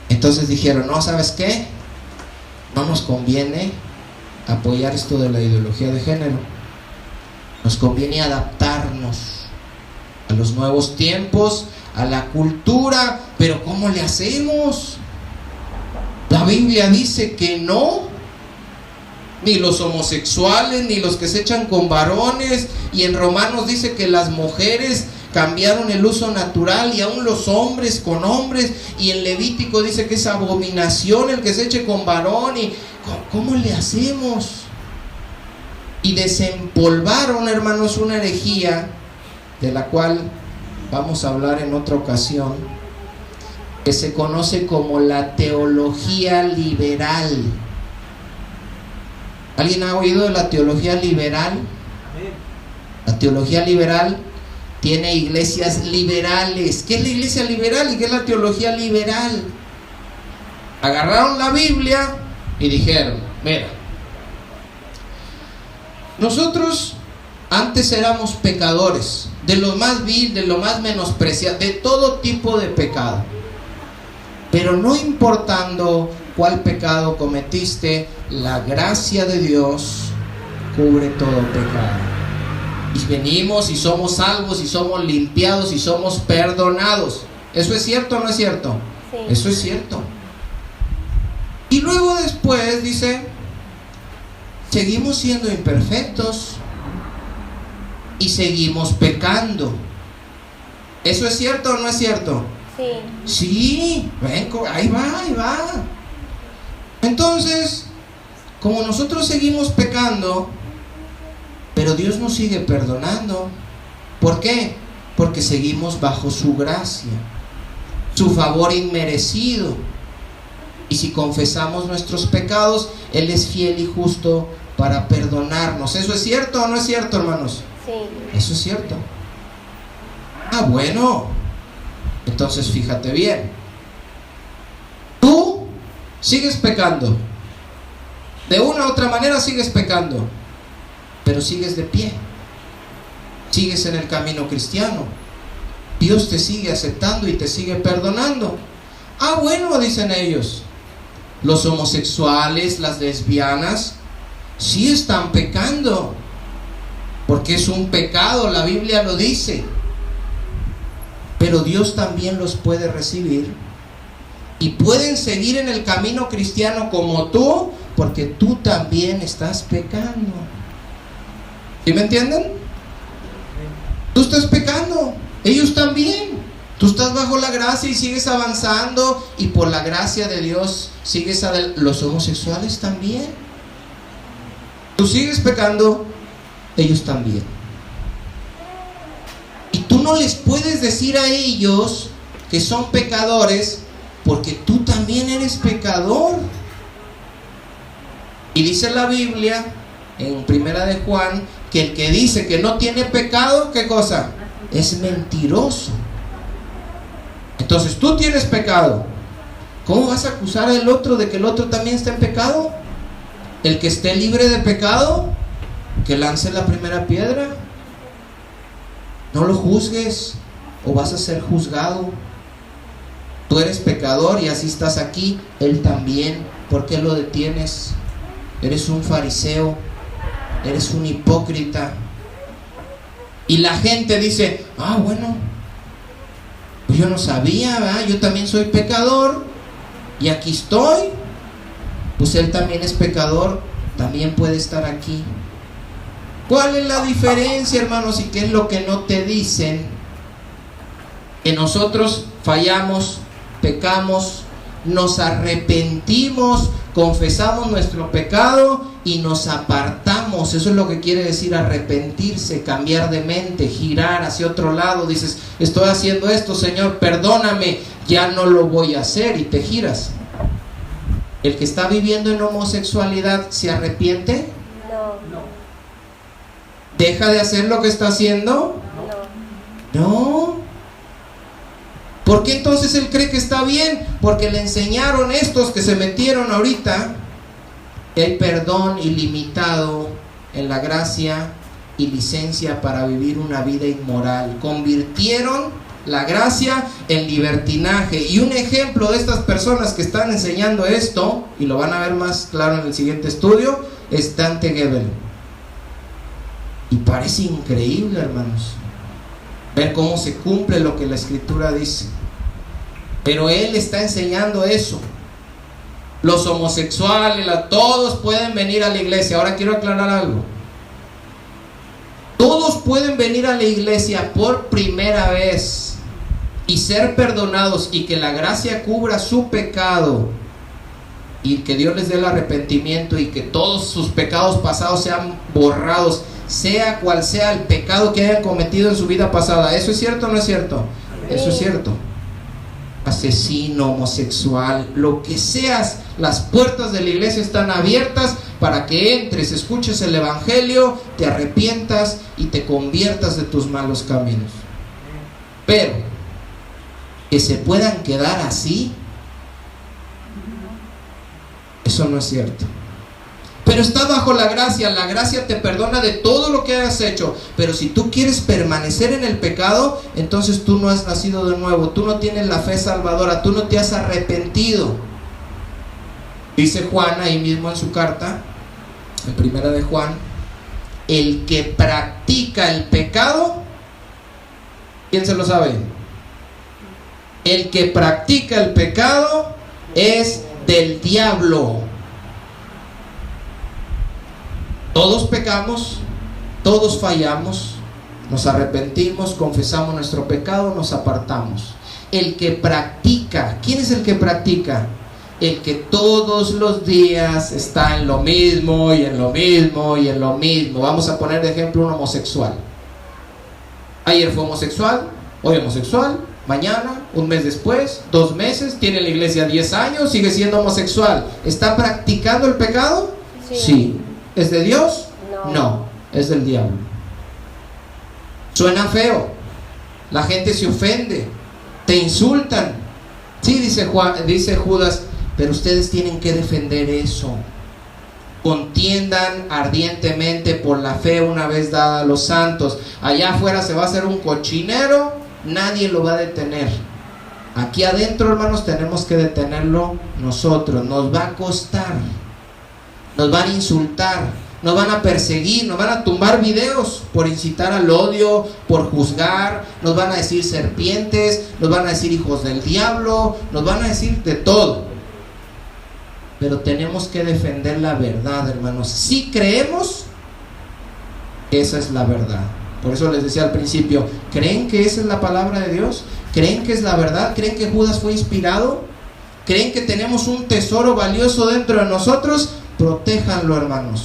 Speaker 1: entonces dijeron, no, ¿sabes qué? No nos conviene apoyar esto de la ideología de género. Nos conviene adaptarnos a los nuevos tiempos, a la cultura, pero ¿cómo le hacemos? La Biblia dice que no, ni los homosexuales, ni los que se echan con varones, y en Romanos dice que las mujeres cambiaron el uso natural y aún los hombres con hombres, y en Levítico dice que es abominación el que se eche con varón, y ¿cómo le hacemos? Y desempolvaron, hermanos, una herejía de la cual vamos a hablar en otra ocasión, que se conoce como la teología liberal. ¿Alguien ha oído de la teología liberal? La teología liberal tiene iglesias liberales. ¿Qué es la iglesia liberal y qué es la teología liberal? Agarraron la Biblia y dijeron, mira, nosotros antes éramos pecadores, de lo más vil, de lo más menospreciado, de todo tipo de pecado. Pero no importando cuál pecado cometiste, la gracia de Dios cubre todo pecado. Y venimos y somos salvos y somos limpiados y somos perdonados. ¿Eso es cierto o no es cierto?
Speaker 3: Sí.
Speaker 1: Eso es cierto. Y luego después dice, seguimos siendo imperfectos y seguimos pecando. ¿Eso es cierto o no es cierto?
Speaker 3: Sí.
Speaker 1: Sí, ven, ahí va. Entonces, como nosotros seguimos pecando, pero Dios nos sigue perdonando. ¿Por qué? Porque seguimos bajo su gracia, su favor inmerecido. Y si confesamos nuestros pecados, Él es fiel y justo para perdonarnos. ¿Eso es cierto o no es cierto, hermanos?
Speaker 3: Sí.
Speaker 1: Eso es cierto. Ah, bueno. Entonces fíjate bien. Tú sigues pecando. De una u otra manera sigues pecando. Pero sigues de pie. Sigues en el camino cristiano. Dios te sigue aceptando y te sigue perdonando. Ah, bueno, dicen ellos. Los homosexuales, las lesbianas, sí están pecando. Porque es un pecado, la Biblia lo dice. Pero Dios también los puede recibir. Y pueden seguir en el camino cristiano como tú, porque tú también estás pecando. ¿Sí me entienden? Tú estás pecando, ellos también. Tú estás bajo la gracia y sigues avanzando, y por la gracia de Dios sigues adelante. Los homosexuales también. Tú sigues pecando, ellos también. Y tú no les puedes decir a ellos que son pecadores, porque tú también eres pecador. Y dice la Biblia en Primera de Juan que el que dice que no tiene pecado, ¿qué cosa? Es mentiroso. Entonces tú tienes pecado. ¿Cómo vas a acusar al otro de que el otro también está en pecado? El que esté libre de pecado, que lance la primera piedra. No lo juzgues, o vas a ser juzgado. Tú eres pecador y así estás aquí, él también. ¿Por qué lo detienes? Eres un fariseo, eres un hipócrita. Y la gente dice, ah, bueno, pues yo no sabía, ¿verdad? Yo también soy pecador y aquí estoy. Pues él también es pecador, también puede estar aquí. ¿Cuál es la diferencia, hermanos? ¿Y qué es lo que no te dicen? Que nosotros fallamos, pecamos, nos arrepentimos, confesamos nuestro pecado y nos apartamos. Eso es lo que quiere decir arrepentirse, cambiar de mente, girar hacia otro lado. Dices, estoy haciendo esto, Señor, perdóname, ya no lo voy a hacer, y te giras. ¿El que está viviendo en homosexualidad se arrepiente?
Speaker 3: No.
Speaker 1: ¿deja de hacer lo que está haciendo? No. ¿Por qué entonces él cree que está bien? Porque le enseñaron estos que se metieron ahorita que hay perdón ilimitado en la gracia y licencia para vivir una vida inmoral. Convirtieron la gracia en libertinaje. Y un ejemplo de estas personas que están enseñando esto, y lo van a ver más claro en el siguiente estudio, es Dante Gebel. Y parece increíble, hermanos, ver cómo se cumple lo que la Escritura dice. Pero él está enseñando eso. Los homosexuales, todos pueden venir a la iglesia. Ahora quiero aclarar algo. Todos pueden venir a la iglesia por primera vez y ser perdonados, y que la gracia cubra su pecado, y que Dios les dé el arrepentimiento, y que todos sus pecados pasados sean borrados, sea cual sea el pecado que hayan cometido en su vida pasada. ¿Eso es cierto o no es cierto? Eso es cierto. Asesino, homosexual, lo que seas, las puertas de la iglesia están abiertas para que entres, escuches el evangelio, te arrepientas y te conviertas de tus malos caminos. Pero que se puedan quedar así, eso no es cierto. Pero está bajo la gracia te perdona de todo lo que hayas hecho. Pero si tú quieres permanecer en el pecado, entonces tú no has nacido de nuevo, tú no tienes la fe salvadora, tú no te has arrepentido. Dice Juan ahí mismo en su carta, en primera de Juan, el que practica el pecado, ¿quién se lo sabe? El que practica el pecado es del diablo. Todos pecamos, todos fallamos, nos arrepentimos, confesamos nuestro pecado, nos apartamos. El que practica, ¿quién es el que practica? El que todos los días está en lo mismo y en lo mismo y en lo mismo. Vamos a poner de ejemplo un homosexual. Ayer fue homosexual, hoy homosexual, mañana, un mes después, 2 meses, tiene en la iglesia 10 años, sigue siendo homosexual. ¿Está practicando el pecado? Sí. ¿Es de Dios? No, es del diablo. Suena feo, la gente se ofende, te insultan. Sí, dice Judas, pero ustedes tienen que defender eso. Contiendan ardientemente por la fe una vez dada a los santos. Allá afuera se va a hacer un cochinero, nadie lo va a detener. Aquí adentro, hermanos, tenemos que detenerlo nosotros. Nos va a costar. Nos van a insultar, nos van a perseguir, nos van a tumbar videos por incitar al odio, por juzgar, nos van a decir serpientes, nos van a decir hijos del diablo, nos van a decir de todo. Pero tenemos que defender la verdad, hermanos. Si creemos, esa es la verdad. Por eso les decía al principio, ¿creen que esa es la palabra de Dios? ¿Creen que es la verdad? ¿Creen que Judas fue inspirado? ¿Creen que tenemos un tesoro valioso dentro de nosotros? Protéjanlo, hermanos.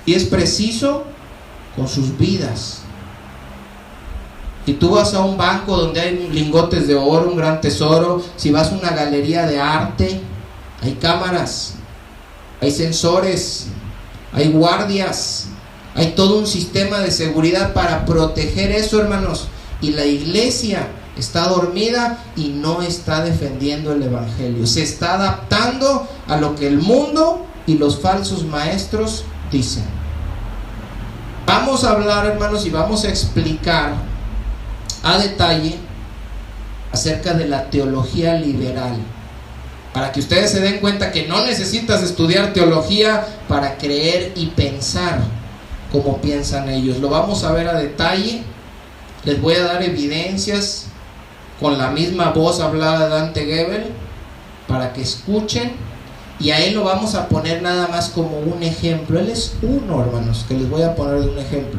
Speaker 1: Y es preciso, con sus vidas. Si tú vas a un banco donde hay lingotes de oro, un gran tesoro, si vas a una galería de arte, hay cámaras, hay sensores, hay guardias, hay todo un sistema de seguridad para proteger eso, hermanos. Y la iglesia está dormida y no está defendiendo el evangelio. Se está adaptando a lo que el mundo y los falsos maestros dicen. Vamos a hablar, hermanos, y vamos a explicar a detalle acerca de la teología liberal, para que ustedes se den cuenta que no necesitas estudiar teología para creer y pensar como piensan ellos. Lo vamos a ver a detalle. Les voy a dar evidencias con la misma voz hablada de Dante Gebel para que escuchen, y a él lo vamos a poner nada más como un ejemplo. Él es uno, hermanos, que les voy a poner de un ejemplo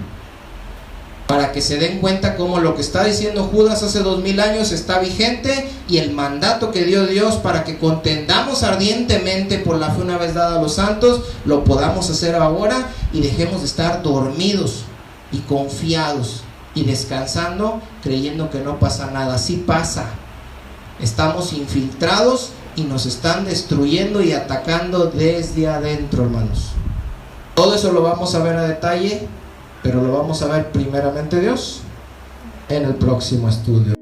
Speaker 1: para que se den cuenta cómo lo que está diciendo Judas hace 2000 años está vigente, y el mandato que dio Dios para que contendamos ardientemente por la fe una vez dada a los santos, lo podamos hacer ahora y dejemos de estar dormidos y confiados y descansando creyendo que no pasa nada. Sí pasa. Estamos infiltrados y nos están destruyendo y atacando desde adentro, hermanos. Todo eso lo vamos a ver a detalle pero lo vamos a ver primeramente Dios en el próximo estudio.